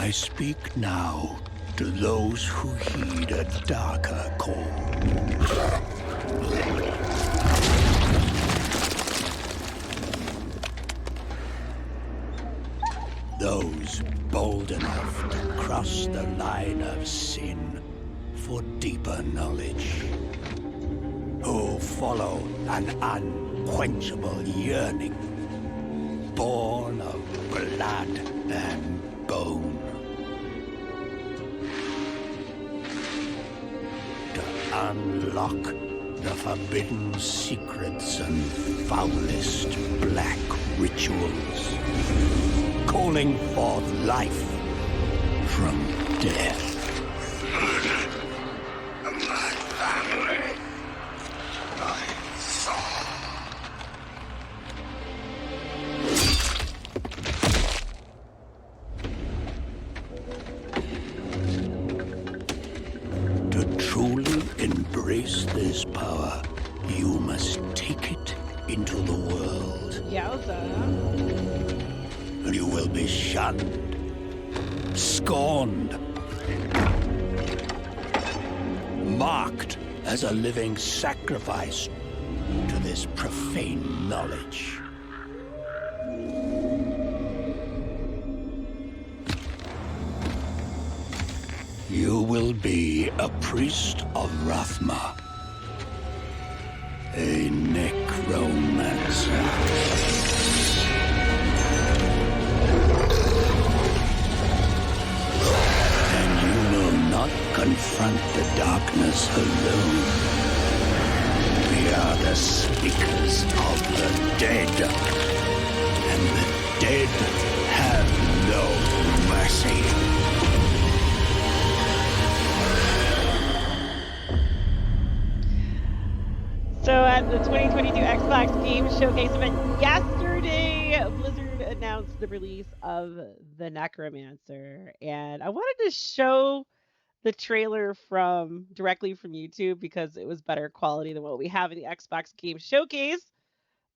I speak now to those who heed a darker call. Those bold enough to cross the line of sin for deeper knowledge. Who follow an unquenchable yearning, born of blood and bone. To unlock the forbidden secrets and foulest black rituals, calling forth life from death. My family, my soul. To truly embrace this power, you must take it into the world. Yowza. You will be shunned, scorned, marked as a living sacrifice to this profane knowledge. You will be a priest of Rathma, a necromancer. Confront the darkness alone. We are the speakers of the dead, and the dead have no mercy. So at the 2022 Xbox Game Showcase event yesterday, Blizzard announced the release of the Necromancer, and I wanted to show the trailer directly from YouTube because it was better quality than what we have in the Xbox Game Showcase.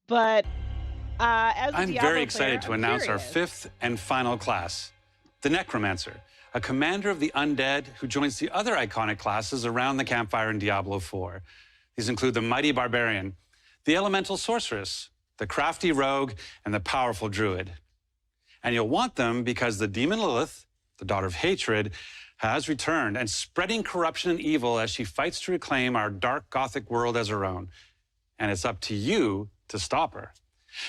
But as a I'm Diablo very excited player, to announce our fifth and final class, the Necromancer, a commander of the undead who joins the other iconic classes around the campfire in Diablo IV. These include the mighty barbarian, the elemental sorceress, the crafty rogue, and the powerful druid. And you'll want them because the demon Lilith, the daughter of hatred, has returned and spreading corruption and evil as she fights to reclaim our dark Gothic world as her own. And it's up to you to stop her.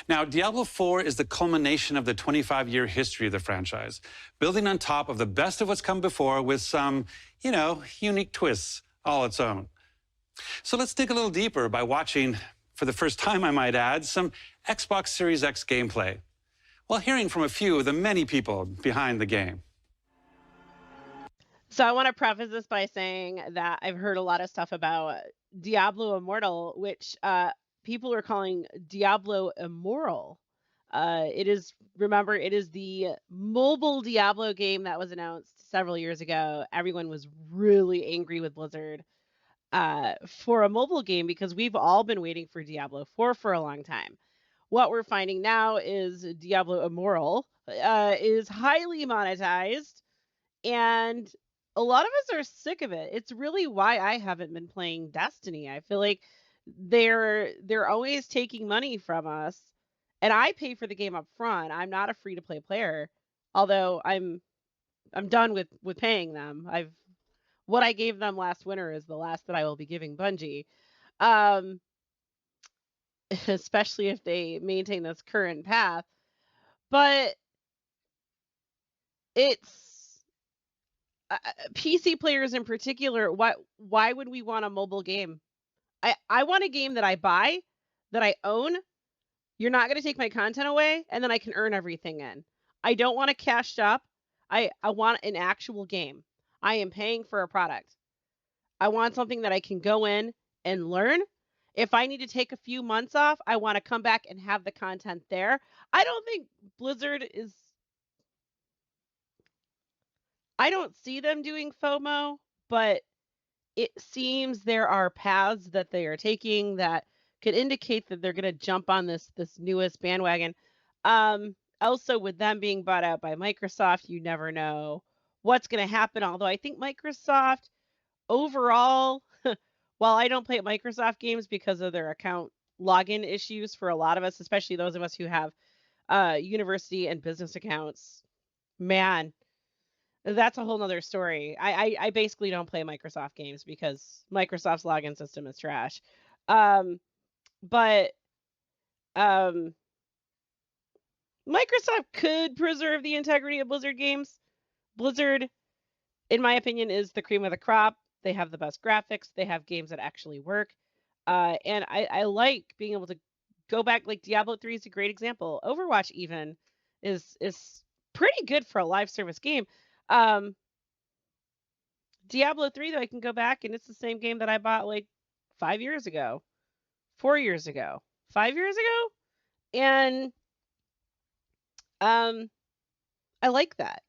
Now, Diablo IV is the culmination of the 25-year history of the franchise, building on top of the best of what's come before with some, unique twists all its own. So let's dig a little deeper by watching, for the first time I might add, some Xbox Series X gameplay, while hearing from a few of the many people behind the game. So I want to preface this by saying that I've heard a lot of stuff about Diablo Immortal, which people are calling Diablo Immoral. It is the mobile Diablo game that was announced several years ago. Everyone was really angry with Blizzard for a mobile game because we've all been waiting for Diablo 4 for a long time. What we're finding now is Diablo Immortal is highly monetized, and a lot of us are sick of it. It's really why I haven't been playing Destiny. I feel like they're always taking money from us, and I pay for the game up front. I'm not a free to play player, although I'm done with paying them. What I gave them last winter is the last that I will be giving Bungie, especially if they maintain this current path. But it's PC players in particular. Why would we want a mobile game? I want a game that I buy, that I own. You're not going to take my content away, and then I can earn everything in. I don't want to cash up. I want an actual game. I am paying for a product. I want something that I can go in and learn. If I need to take a few months off, I want to come back and have the content there. I don't think Blizzard is... I don't see them doing FOMO, but it seems there are paths that they are taking that could indicate that they're going to jump on this newest bandwagon. Also, with them being bought out by Microsoft, you never know what's going to happen. Although I think Microsoft overall, while I don't play Microsoft games because of their account login issues for a lot of us, especially those of us who have university and business accounts, man, that's a whole nother story. I basically don't play Microsoft games because Microsoft's login system is trash. But Microsoft could preserve the integrity of Blizzard games. Blizzard, in my opinion, is the cream of the crop. They have the best graphics. They have games that actually work. And I like being able to go back. Like Diablo 3 is a great example. Overwatch even is pretty good for a live service game. Diablo 3, though, I can go back and it's the same game that I bought like 5 years ago, 4 years ago, 5 years ago. And I like that.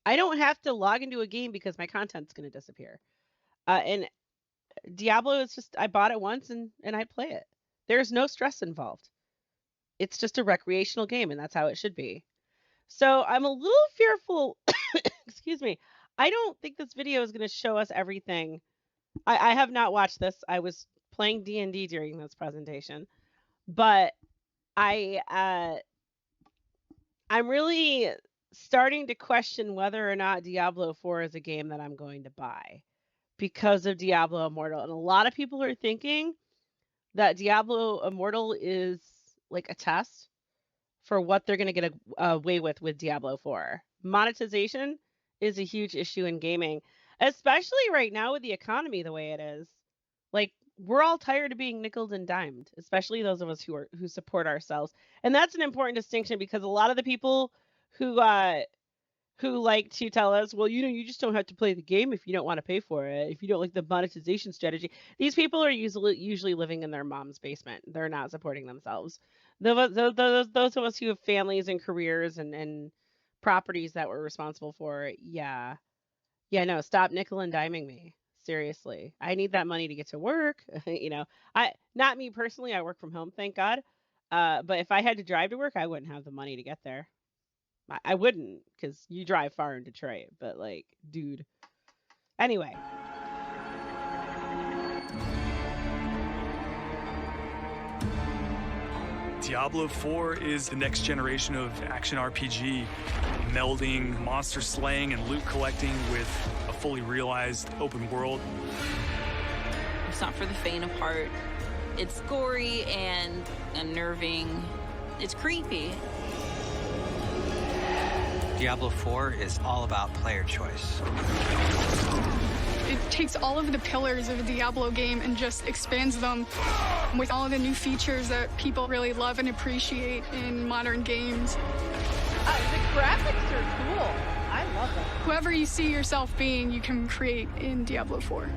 I don't have to log into a game because my content's going to disappear. And Diablo is just, I bought it once and I play it. There's no stress involved. It's just a recreational game, and that's how it should be. So I'm a little fearful. Excuse me. I don't think this video is going to show us everything. I have not watched this. I was playing D&D during this presentation, but I'm really starting to question whether or not Diablo 4 is a game that I'm going to buy because of Diablo Immortal. And a lot of people are thinking that Diablo Immortal is like a test for what they're going to get away with Diablo 4. Monetization is a huge issue in gaming, especially right now with the economy the way it is. Like, we're all tired of being nickeled and dimed, especially those of us who support ourselves. And that's an important distinction because a lot of the people who like to tell us, well, you just don't have to play the game if you don't want to pay for it, if you don't like the monetization strategy. These people are usually living in their mom's basement. They're not supporting themselves. Those of us who have families and careers and properties that we're responsible for, no, stop nickel and diming me. Seriously, I need that money to get to work. Not me personally. I work from home, thank God. But if I had to drive to work, I wouldn't have the money to get there. I wouldn't, because you drive far in Detroit. But like, dude. Anyway. Diablo 4 is the next generation of action RPG, melding monster slaying and loot collecting with a fully realized open world. It's not for the faint of heart. It's gory and unnerving. It's creepy. Diablo 4 is all about player choice. It takes all of the pillars of a Diablo game and just expands them with all the new features that people really love and appreciate in modern games. The graphics are cool. I love them. Whoever you see yourself being, you can create in Diablo 4.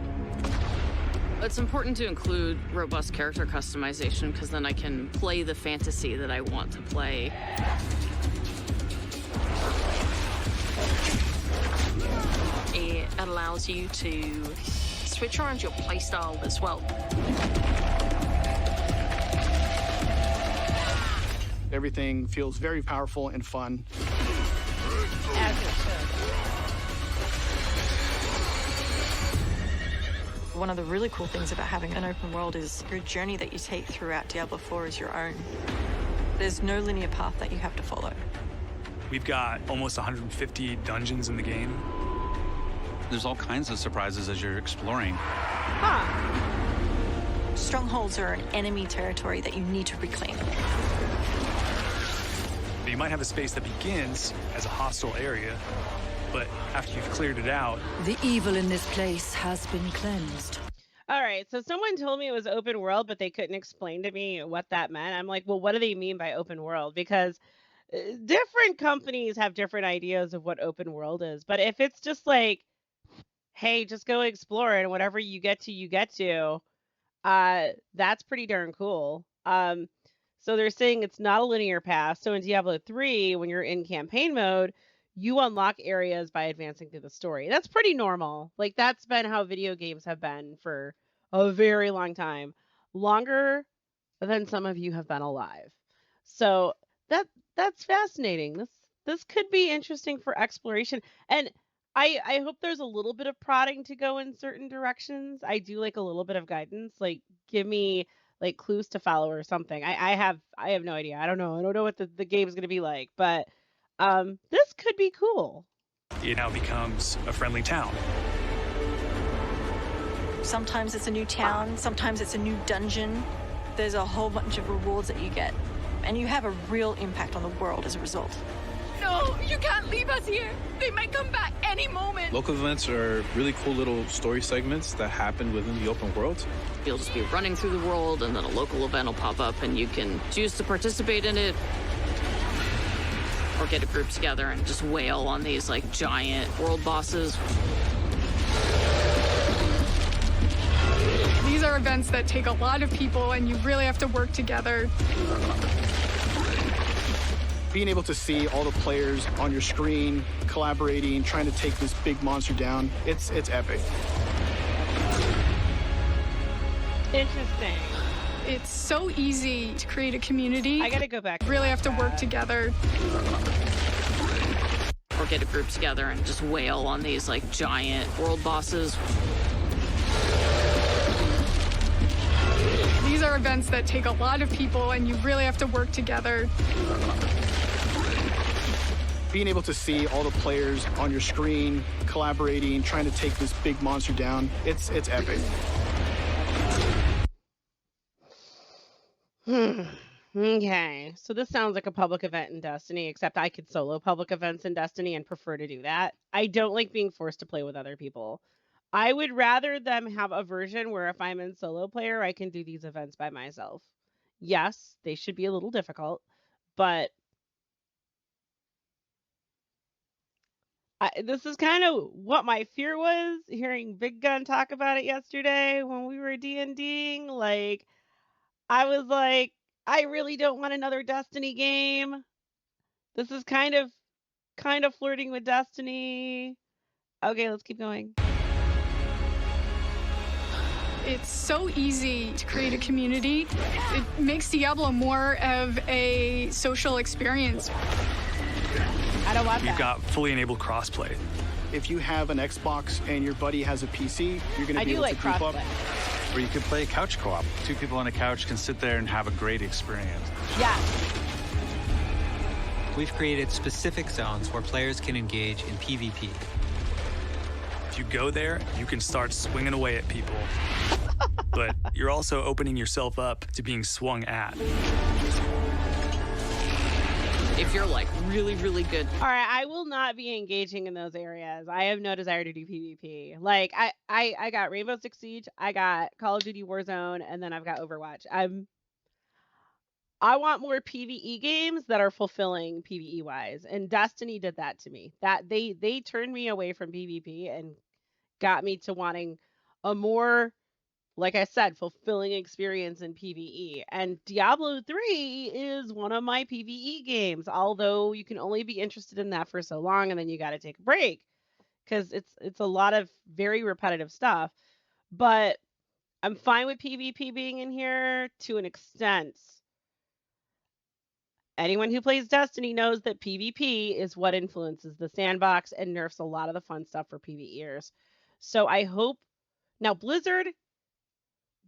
It's important to include robust character customization because then I can play the fantasy that I want to play. It allows you to switch around your playstyle as well. Everything feels very powerful and fun. As it should. One of the really cool things about having an open world is your journey that you take throughout Diablo 4 is your own. There's no linear path that you have to follow. We've got almost 150 dungeons in the game. There's all kinds of surprises as you're exploring. Strongholds are an enemy territory that you need to reclaim. You might have a space that begins as a hostile area, but after you've cleared it out... The evil in this place has been cleansed. All right, so someone told me it was open world, but they couldn't explain to me what that meant. I'm like, well, what do they mean by open world? Because different companies have different ideas of what open world is. But if it's just like, hey, just go explore and whatever you get to, that's pretty darn cool. So they're saying it's not a linear path. So in Diablo 3, when you're in campaign mode, you unlock areas by advancing through the story. That's pretty normal. Like, that's been how video games have been for a very long time. Longer than some of you have been alive. So that's fascinating. This could be interesting for exploration. And I hope there's a little bit of prodding to go in certain directions. I do like a little bit of guidance. Like give me like clues to follow or something. I have no idea. I don't know. I don't know what the game's gonna be like, but this could be cool. It now becomes a friendly town. Sometimes it's a new town, sometimes it's a new dungeon. There's a whole bunch of rewards that you get, and you have a real impact on the world as a result. No, you can't leave us here. They might come back any moment. Local events are really cool little story segments that happen within the open world. You'll just be running through the world, and then a local event will pop up, and you can choose to participate in it, or get a group together and just wail on these like giant world bosses. These are events that take a lot of people, and you really have to work together. Being able to see all the players on your screen, collaborating, trying to take this big monster down, it's epic. Interesting. It's so easy to create a community. I gotta go back. You really have to work together. Or get a group together and just wail on these like giant world bosses. These are events that take a lot of people, and you really have to work together. Being able to see all the players on your screen, collaborating, trying to take this big monster down, it's epic. Okay, so this sounds like a public event in Destiny, except I could solo public events in Destiny and prefer to do that. I don't like being forced to play with other people. I would rather them have a version where if I'm in solo player, I can do these events by myself. Yes, they should be a little difficult, but this is kind of what my fear was, hearing Big Gun talk about it yesterday when we were D&Ding. Like, I was like, I really don't want another Destiny game. This is kind of flirting with Destiny. Okay, let's keep going. It's so easy to create a community. It makes Diablo more of a social experience. I don't want that. We've got fully enabled crossplay. If you have an Xbox and your buddy has a PC, you're going to be able to group up. Or you could play couch co-op. Two people on a couch can sit there and have a great experience. Yeah. We've created specific zones where players can engage in PvP. If you go there, you can start swinging away at people. But you're also opening yourself up to being swung at. If you're like really, really good. All right, I will not be engaging in those areas. I have no desire to do PvP. Like I got Rainbow Six Siege, I got Call of Duty Warzone, and then I've got Overwatch. I want more PvE games that are fulfilling PvE wise, and Destiny did that to me. That they turned me away from PvP and got me to wanting a more, like I said, fulfilling experience in PvE. And Diablo 3 is one of my PvE games, although you can only be interested in that for so long, and then you got to take a break because it's a lot of very repetitive stuff. But I'm fine with PvP being in here to an extent. Anyone who plays Destiny knows that PvP is what influences the sandbox and nerfs a lot of the fun stuff for PvEers. So I hope now Blizzard,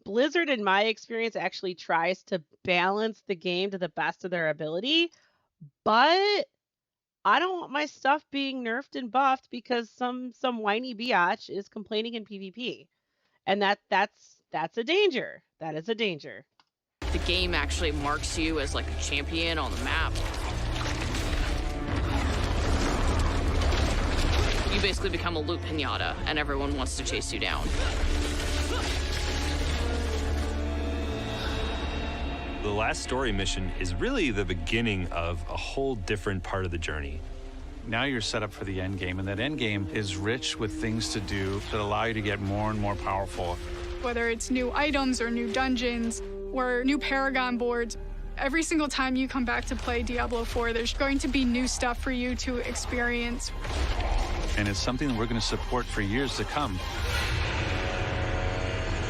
in my experience, actually tries to balance the game to the best of their ability, but I don't want my stuff being nerfed and buffed because some whiny biatch is complaining in PvP, and that's a danger. That is a danger. The game actually marks you as like a champion on the map. You basically become a loot pinata, and everyone wants to chase you down. The last story mission is really the beginning of a whole different part of the journey. Now you're set up for the end game, and that end game is rich with things to do that allow you to get more and more powerful. Whether it's new items or new dungeons or new Paragon boards, every single time you come back to play Diablo IV, there's going to be new stuff for you to experience. And it's something that we're going to support for years to come.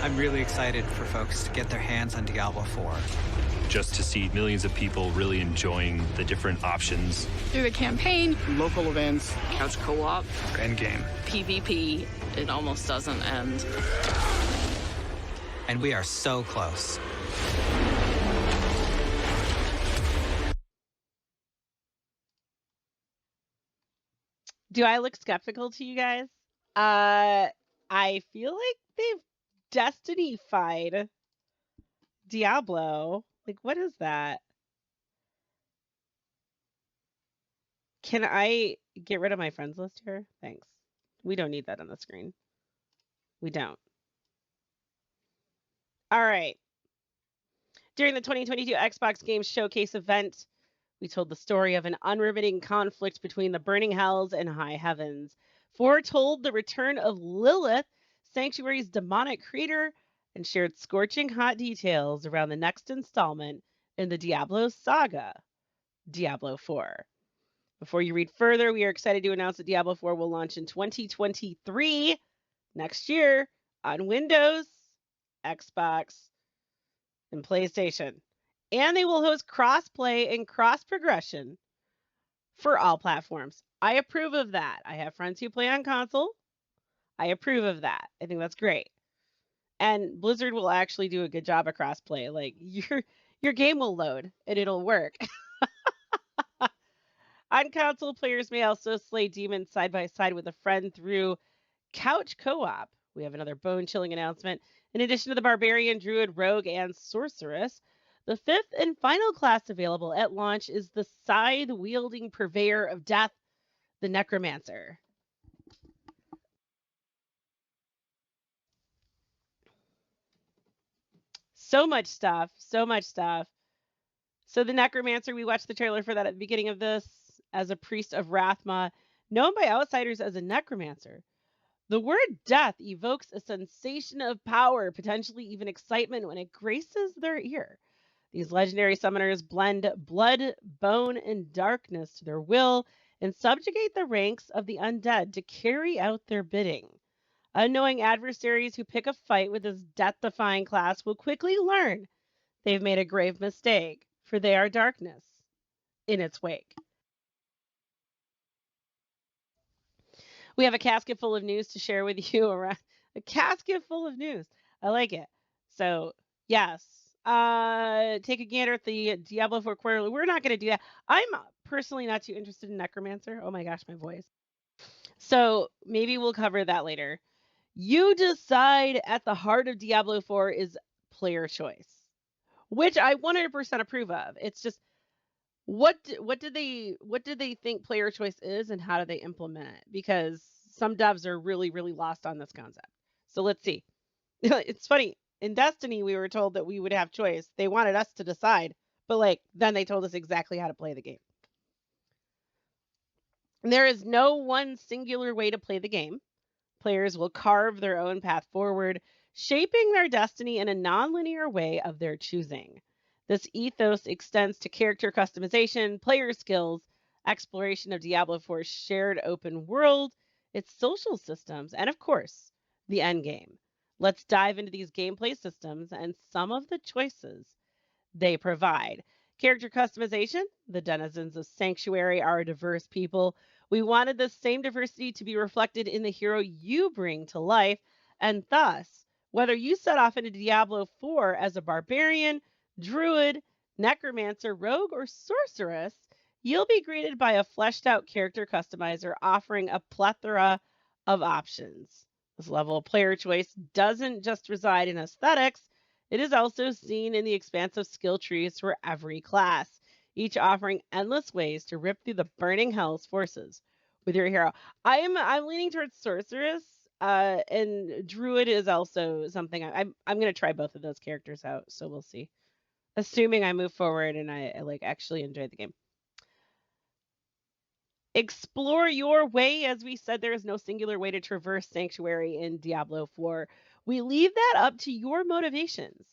I'm really excited for folks to get their hands on Diablo IV. just to see millions of people really enjoying the different options. Through the campaign, local events, couch co-op, Endgame, PvP, it almost doesn't end. And we are so close. Do I look skeptical to you guys? I feel like they've Destiny-fied Diablo. Like, what is that? Can I get rid of my friends list here? Thanks. We don't need that on the screen. We don't. All right. During the 2022 Xbox Games Showcase event, we told the story of an unremitting conflict between the burning hells and high heavens, foretold the return of Lilith, Sanctuary's demonic creator, and shared scorching hot details around the next installment in the Diablo saga, Diablo IV. Before you read further, we are excited to announce that Diablo IV will launch in 2023, next year, on Windows, Xbox, and PlayStation. And they will host cross-play and cross-progression for all platforms. I approve of that. I have friends who play on console. I approve of that. I think that's great. And Blizzard will actually do a good job of cross-play. Like, your game will load and it'll work. On console, players may also slay demons side by side with a friend through couch co-op. We have another bone-chilling announcement. In addition to the Barbarian, Druid, Rogue, and Sorceress, the fifth and final class available at launch is the scythe-wielding purveyor of death, the Necromancer. So much stuff. So much stuff. So the Necromancer, we watched the trailer for that at the beginning of this, as a priest of Rathma, known by outsiders as a necromancer. The word death evokes a sensation of power, potentially even excitement, when it graces their ear. These legendary summoners blend blood, bone, and darkness to their will and subjugate the ranks of the undead to carry out their bidding. Unknowing adversaries who pick a fight with this death-defying class will quickly learn they've made a grave mistake, for they are darkness in its wake. We have a casket full of news to share with you around a casket full of news. I like it. So, yes. Take a gander at the Diablo IV quarterly. We're not going to do that. I'm personally not too interested in Necromancer. Oh my gosh, my voice. So, maybe we'll cover that later. You decide. At the heart of Diablo IV is player choice, which I 100% approve of. It's just, what did they think player choice is, and how do they implement it? Because some devs are really, really lost on this concept. So let's see. It's funny. In Destiny, we were told that we would have choice. They wanted us to decide, but then they told us exactly how to play the game. There is no one singular way to play the game. Players will carve their own path forward, shaping their destiny in a nonlinear way of their choosing. This ethos extends to character customization, player skills, exploration of Diablo IV's shared open world, its social systems, and of course, the endgame. Let's dive into these gameplay systems and some of the choices they provide. Character customization. The denizens of Sanctuary are a diverse people. We wanted the same diversity to be reflected in the hero you bring to life, and thus, whether you set off into Diablo IV as a barbarian, druid, necromancer, rogue, or sorceress, you'll be greeted by a fleshed out character customizer offering a plethora of options. This level of player choice doesn't just reside in aesthetics, it is also seen in the expansive skill trees for every class, each offering endless ways to rip through the burning hell's forces with your hero. I'm leaning towards sorceress, and druid is also something I'm going to try both of those characters out, so we'll see. Assuming I move forward and I actually enjoy the game. Explore your way. As we said, there is no singular way to traverse Sanctuary in Diablo IV. We leave that up to your motivations.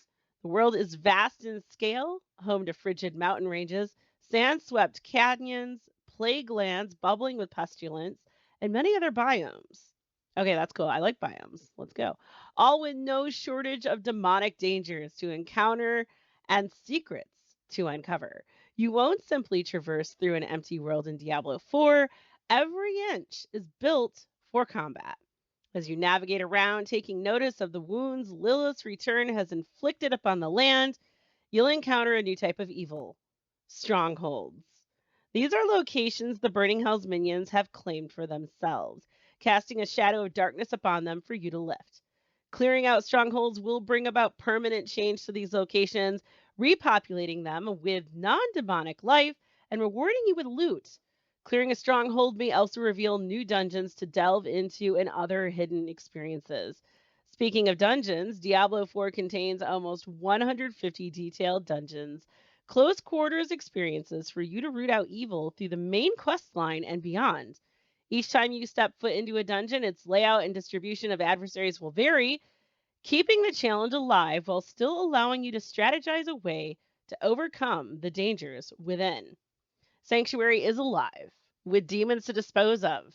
The world is vast in scale, home to frigid mountain ranges, sand-swept canyons, plague lands bubbling with pestilence, and many other biomes. Okay, that's cool. I like biomes. Let's go. All with no shortage of demonic dangers to encounter and secrets to uncover. You won't simply traverse through an empty world in Diablo 4. Every inch is built for combat. As you navigate around, taking notice of the wounds Lilith's return has inflicted upon the land, you'll encounter a new type of evil: strongholds. These are locations the Burning Hell's minions have claimed for themselves, casting a shadow of darkness upon them for you to lift. Clearing out strongholds will bring about permanent change to these locations, repopulating them with non-demonic life and rewarding you with loot. Clearing a stronghold may also reveal new dungeons to delve into and other hidden experiences. Speaking of dungeons, Diablo 4 contains almost 150 detailed dungeons, close quarters experiences for you to root out evil through the main quest line and beyond. Each time you step foot into a dungeon, its layout and distribution of adversaries will vary, keeping the challenge alive while still allowing you to strategize a way to overcome the dangers within. Sanctuary is alive, with demons to dispose of.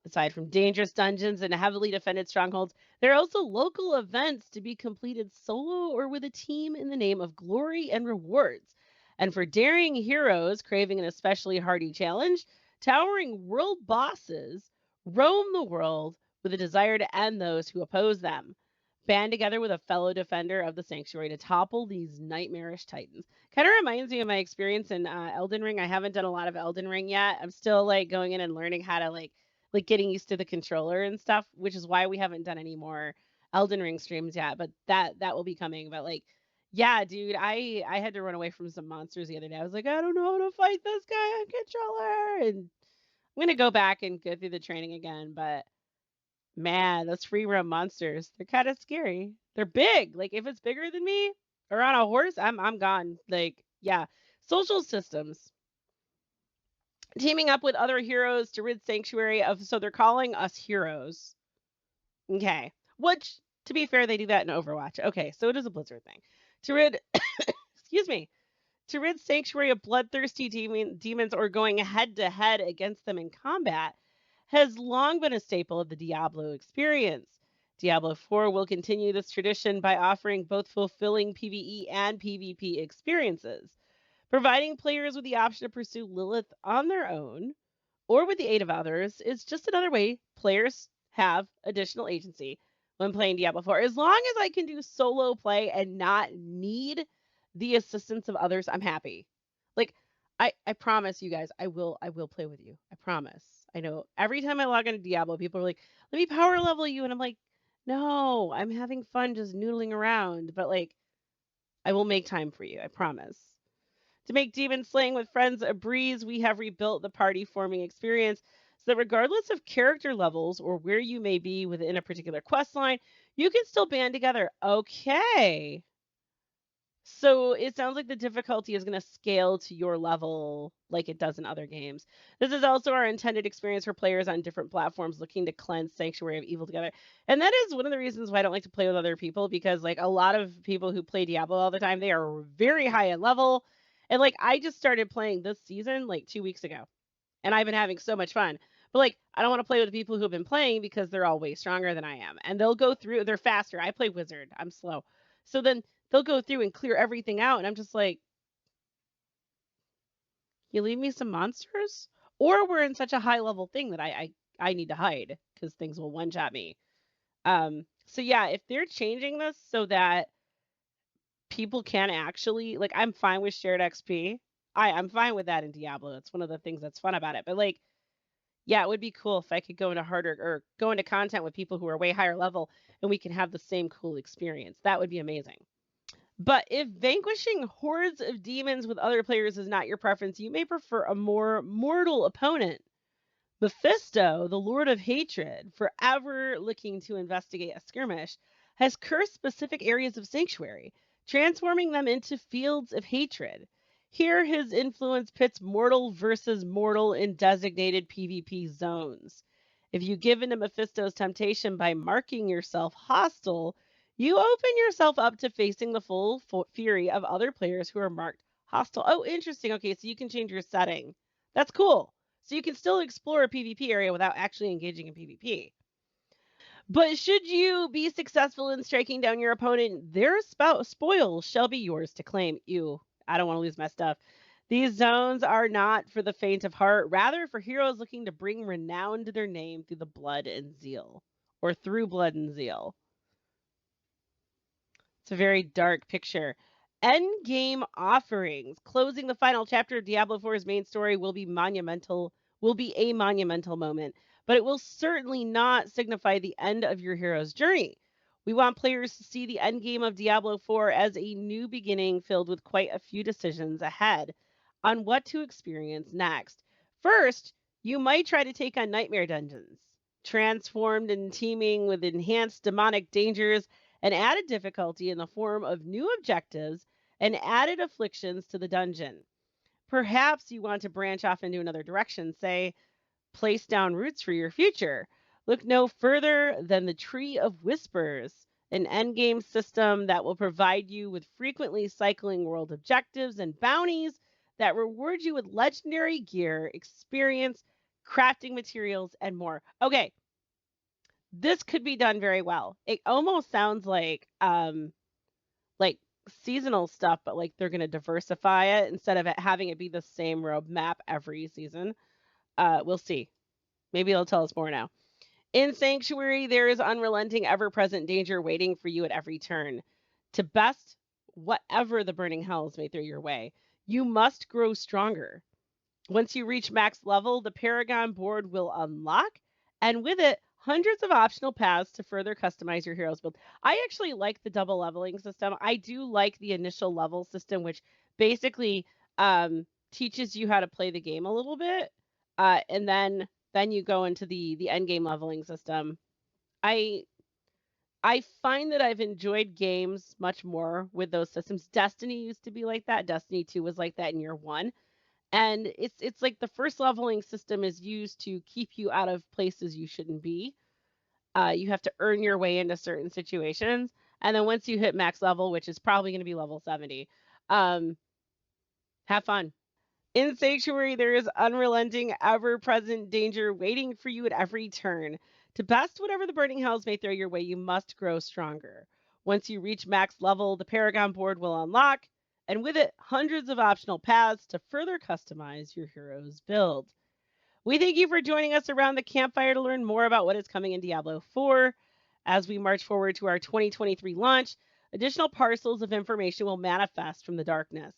Aside from dangerous dungeons and heavily defended strongholds, there are also local events to be completed solo or with a team in the name of glory and rewards. And for daring heroes craving an especially hardy challenge, towering world bosses roam the world with a desire to end those who oppose them. Band together with a fellow defender of the sanctuary to topple these nightmarish titans. Kind of reminds me of my experience in Elden Ring. I haven't done a lot of Elden Ring yet. I'm still like going in and learning how to like getting used to the controller and stuff, which is why we haven't done any more Elden Ring streams yet. But that will be coming. But like, yeah, dude, I had to run away from some monsters the other day. I was like, I don't know how to fight this guy on controller, and I'm gonna go back and go through the training again. But man, those free roam monsters, they're kind of scary. They're big. Like if it's bigger than me or on a horse, I'm gone. Like, yeah. Social systems. Teaming up with other heroes to rid Sanctuary of, so they're calling us heroes. Okay. Which, to be fair, they do that in Overwatch. Okay, so it is a Blizzard thing. To rid excuse me. To rid Sanctuary of bloodthirsty demons or going head to head against them in combat has long been a staple of the Diablo experience. Diablo 4 will continue this tradition by offering both fulfilling PvE and PvP experiences, providing players with the option to pursue Lilith on their own or with the aid of others. Is just another way players have additional agency when playing Diablo 4. As long as I can do solo play and not need the assistance of others, I'm happy. Like, I promise you guys, I will play with you. I promise. I know every time I log into Diablo, people are like, let me power level you. And I'm like, no, I'm having fun just noodling around. But like, I will make time for you. I promise. To make demon slaying with friends a breeze, we have rebuilt the party forming experience so that regardless of character levels or where you may be within a particular quest line, you can still band together. Okay. So it sounds like the difficulty is going to scale to your level like it does in other games. This is also our intended experience for players on different platforms looking to cleanse Sanctuary of Evil together. And that is one of the reasons why I don't like to play with other people, because like a lot of people who play Diablo all the time, they are very high in level. And like I just started playing this season like 2 weeks ago, and I've been having so much fun. But like I don't want to play with the people who've been playing because they're all way stronger than I am. And they'll go through, they're faster. I play wizard. I'm slow. So then they'll go through and clear everything out, and I'm just like, you leave me some monsters? Or we're in such a high level thing that I need to hide because things will one shot me. So yeah, if they're changing this so that people can actually, like, I'm fine with shared XP. I'm fine with that in Diablo. It's one of the things that's fun about it. But like, yeah, it would be cool if I could go into harder or go into content with people who are way higher level and we can have the same cool experience. That would be amazing. But if vanquishing hordes of demons with other players is not your preference, you may prefer a more mortal opponent. Mephisto, the Lord of Hatred, forever looking to investigate a skirmish, has cursed specific areas of Sanctuary, transforming them into fields of hatred. Here, his influence pits mortal versus mortal in designated PvP zones. If you give in to Mephisto's temptation by marking yourself hostile, you open yourself up to facing the full fury of other players who are marked hostile. Oh, interesting. Okay, so you can change your setting. That's cool. So you can still explore a PvP area without actually engaging in PvP. But should you be successful in striking down your opponent, their spoils shall be yours to claim. Ew. I don't want to lose my stuff. These zones are not for the faint of heart, rather for heroes looking to bring renown to their name through the blood and zeal, or through blood and zeal. It's a very dark picture. Endgame offerings. Closing the final chapter of Diablo 4's main story will be a monumental moment, but it will certainly not signify the end of your hero's journey. We want players to see the endgame of Diablo 4 as a new beginning filled with quite a few decisions ahead on what to experience next. First, you might try to take on nightmare dungeons, transformed and teeming with enhanced demonic dangers and added difficulty in the form of new objectives and added afflictions to the dungeon. Perhaps you want to branch off into another direction, say, place down roots for your future. Look no further than the Tree of Whispers, an endgame system that will provide you with frequently cycling world objectives and bounties that reward you with legendary gear, experience, crafting materials, and more. Okay, this could be done very well. It almost sounds like seasonal stuff, but like they're going to diversify it instead of having it be the same roadmap every season. We'll see. Maybe it'll tell us more now. In Sanctuary, there is unrelenting, ever-present danger waiting for you at every turn. To best whatever the burning hells may throw your way, you must grow stronger. Once you reach max level, the Paragon board will unlock, and with it, hundreds of optional paths to further customize your hero's build. I actually like the double leveling system. I do like the initial level system, which basically teaches you how to play the game a little bit, and then you go into the end game leveling system. I find that I've enjoyed games much more with those systems. Destiny used to be like that. Destiny 2 was like that in year 1. And it's like the first leveling system is used to keep you out of places you shouldn't be. You have to earn your way into certain situations. And then once you hit max level, which is probably going to be level 70, have fun. In Sanctuary, there is unrelenting, ever-present danger waiting for you at every turn. To best whatever the burning hells may throw your way, you must grow stronger. Once you reach max level, the Paragon board will unlock, and with it, hundreds of optional paths to further customize your hero's build. We thank you for joining us around the campfire to learn more about what is coming in Diablo 4. As we march forward to our 2023 launch, additional parcels of information will manifest from the darkness.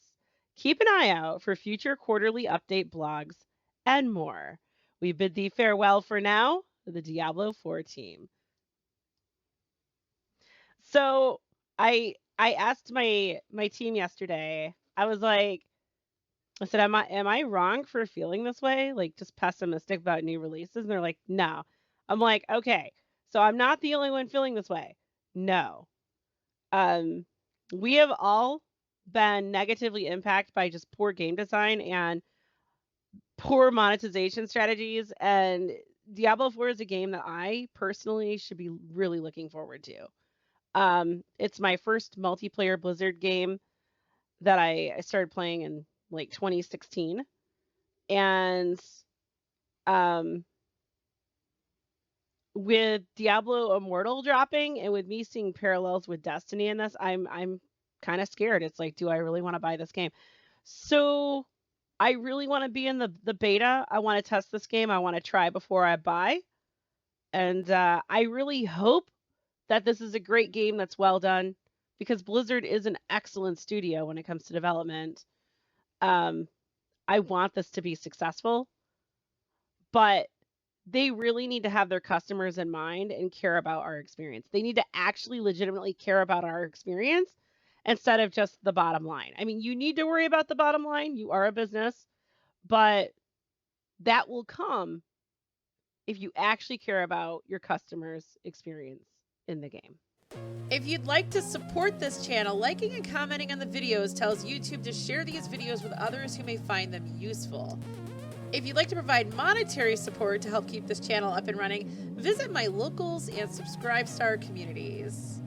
Keep an eye out for future quarterly update blogs and more. We bid thee farewell for now, the Diablo 4 team. So I asked my team yesterday. I was like, I said, am I wrong for feeling this way? Like just pessimistic about new releases? And they're like, no. I'm like, okay, so I'm not the only one feeling this way. No. We have all been negatively impacted by just poor game design and poor monetization strategies. And Diablo 4 is a game that I personally should be really looking forward to. It's my first multiplayer Blizzard game that I started playing in like 2016. And with Diablo Immortal dropping and with me seeing parallels with Destiny in this, I'm kind of scared. It's like, do I really want to buy this game? So I really want to be in the beta. I want to test this game. I want to try before I buy. And I really hope that this is a great game that's well done, because Blizzard is an excellent studio when it comes to development. I want this to be successful, but they really need to have their customers in mind and care about our experience. They need to actually legitimately care about our experience instead of just the bottom line. I mean, you need to worry about the bottom line. You are a business, but that will come if you actually care about your customers' experience in the game. If you'd like to support this channel, liking and commenting on the videos tells YouTube to share these videos with others who may find them useful. If you'd like to provide monetary support to help keep this channel up and running, visit my locals and subscribe star communities.